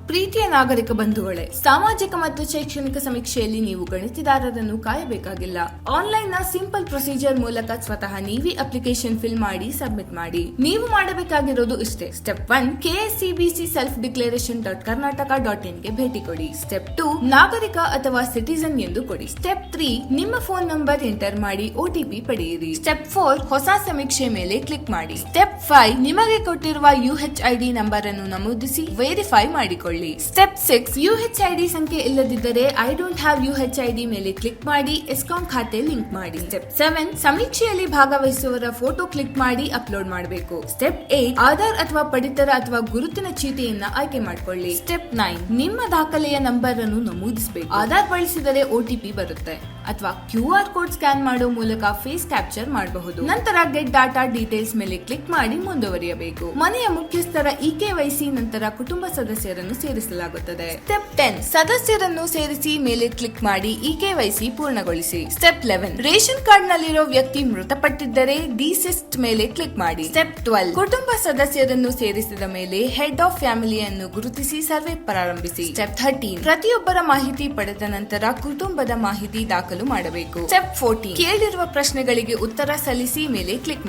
ಪ್ರೀತಿಯ ನಾಗರಿಕ ಬಂಧುಗಳೇ, ಸಾಮಾಜಿಕ ಮತ್ತು ಶೈಕ್ಷಣಿಕ ಸಮೀಕ್ಷೆಯಲ್ಲಿ ನೀವು ಗಣಿತದಾರರನ್ನು ಕಾಯಬೇಕಾಗಿಲ್ಲ. ಆನ್ಲೈನ್ ನ ಸಿಂಪಲ್ ಪ್ರೊಸೀಜರ್ ಮೂಲಕ ಸ್ವತಃ ನೀವೇ ಅಪ್ಲಿಕೇಶನ್ ಫಿಲ್ ಮಾಡಿ ಸಬ್ಮಿಟ್ ಮಾಡಿ. ನೀವು ಮಾಡಬೇಕಾಗಿರೋದು ಇಷ್ಟೇ. ಸ್ಟೆಪ್ 1 KSCBC selfdeclaration.karnataka.in ಗೆ ಭೇಟಿ ಕೊಡಿ. ಸ್ಟೆಪ್ 2 ನಾಗರಿಕ ಅಥವಾ ಸಿಟಿಸನ್ ಎಂದು ಕೊಡಿ. ಸ್ಟೆಪ್ 3 ನಿಮ್ಮ ಫೋನ್ ನಂಬರ್ ಎಂಟರ್ ಮಾಡಿ OTP ಪಡೆಯಿರಿ. ಸ್ಟೆಪ್ 4 ಹೊಸ ಸಮೀಕ್ಷೆ ಮೇಲೆ ಕ್ಲಿಕ್ ಮಾಡಿ. ಸ್ಟೆಪ್ 5 ನಿಮಗೆ ಕೊಟ್ಟಿರುವ UHID ನಂಬರ್ ಅನ್ನು ನಮೂದಿಸಿ ವೆರಿಫೈ ಮಾಡಿಕೊಳ್ಳಿ. ಸ್ಟೆಪ್ 6 UHID ಸಂಖ್ಯೆ ಇಲ್ಲದಿದ್ದರೆ ಐ ಡೋಂಟ್ ಹ್ಯಾವ್ UHID ಮೇಲೆ ಕ್ಲಿಕ್ ಮಾಡಿ ಎಸ್ಕಾಂ ಖಾತೆ ಲಿಂಕ್ ಮಾಡಿ. ಸ್ಟೆಪ್ 7 ಸಮೀಕ್ಷೆಯಲ್ಲಿ ಭಾಗವಹಿಸುವವರ ಫೋಟೋ ಕ್ಲಿಕ್ ಮಾಡಿ ಅಪ್ಲೋಡ್ ಮಾಡಬೇಕು. ಸ್ಟೆಪ್ 8 ಆಧಾರ್ ಅಥವಾ ಪಡಿತರ ಅಥವಾ ಗುರುತಿನ ಚೀಟಿಯನ್ನ ಆಯ್ಕೆ ಮಾಡಿಕೊಳ್ಳಿ. ಸ್ಟೆಪ್ 9 ನಿಮ್ಮ ದಾಖಲೆಯ ನಂಬರ್ ಅನ್ನು ನಮೂದಿಸಬೇಕು. ಆಧಾರ್ ಬಳಸಿದರೆ OTP ಬರುತ್ತೆ ಅಥವಾ QR ಕೋಡ್ ಸ್ಕ್ಯಾನ್ ಮಾಡೋ ಮೂಲಕ ಫೇಸ್ ಕ್ಯಾಪ್ಚರ್ ಮಾಡಬಹುದು. ನಂತರ ಗೆಟ್ ಡಾಟಾ ಡೀಟೇಲ್ಸ್ ಮೇಲೆ ಕ್ಲಿಕ್ ಮಾಡಿ ಮುಂದುವರಿಯಬೇಕು. ಮನೆಯ ಮುಖ್ಯಸ್ಥರ EKYC ನಂತರ ಕುಟುಂಬ ಸದಸ್ಯರನ್ನು ಸೇರಿಸಲಾಗುತ್ತದೆ. ಸ್ಟೆಪ್ 10 ಸದಸ್ಯರನ್ನು ಸೇರಿಸಿ ಮೇಲೆ ಕ್ಲಿಕ್ ಮಾಡಿ EKYC ಪೂರ್ಣಗೊಳಿಸಿ. ಸ್ಟೆಪ್ 11 ರೇಷನ್ ಕಾರ್ಡ್ ನಲ್ಲಿರೋ ವ್ಯಕ್ತಿ ಮೃತಪಟ್ಟಿದ್ದರೆ ಡಿಸೆಸ್ಟ್ ಮೇಲೆ ಕ್ಲಿಕ್ ಮಾಡಿ. ಸ್ಟೆಪ್ 12 ಕುಟುಂಬ ಸದಸ್ಯರನ್ನು ಸೇರಿಸಿದ ಮೇಲೆ ಹೆಡ್ ಆಫ್ ಫ್ಯಾಮಿಲಿಯನ್ನು ಗುರುತಿಸಿ ಸರ್ವೆ ಪ್ರಾರಂಭಿಸಿ. ಸ್ಟೆಪ್ 13 ಪ್ರತಿಯೊಬ್ಬರ ಮಾಹಿತಿ ಪಡೆದ ನಂತರ ಕುಟುಂಬದ ಮಾಹಿತಿ ದಾಖಲು ಮಾಡಬೇಕು. ಸ್ಟೆಪ್ 14 ಕೇಳಿರುವ ಪ್ರಶ್ನೆಗಳಿಗೆ ಉತ್ತರ ಸಲ್ಲಿಸಿ ಮೇಲೆ ಕ್ಲಿಕ್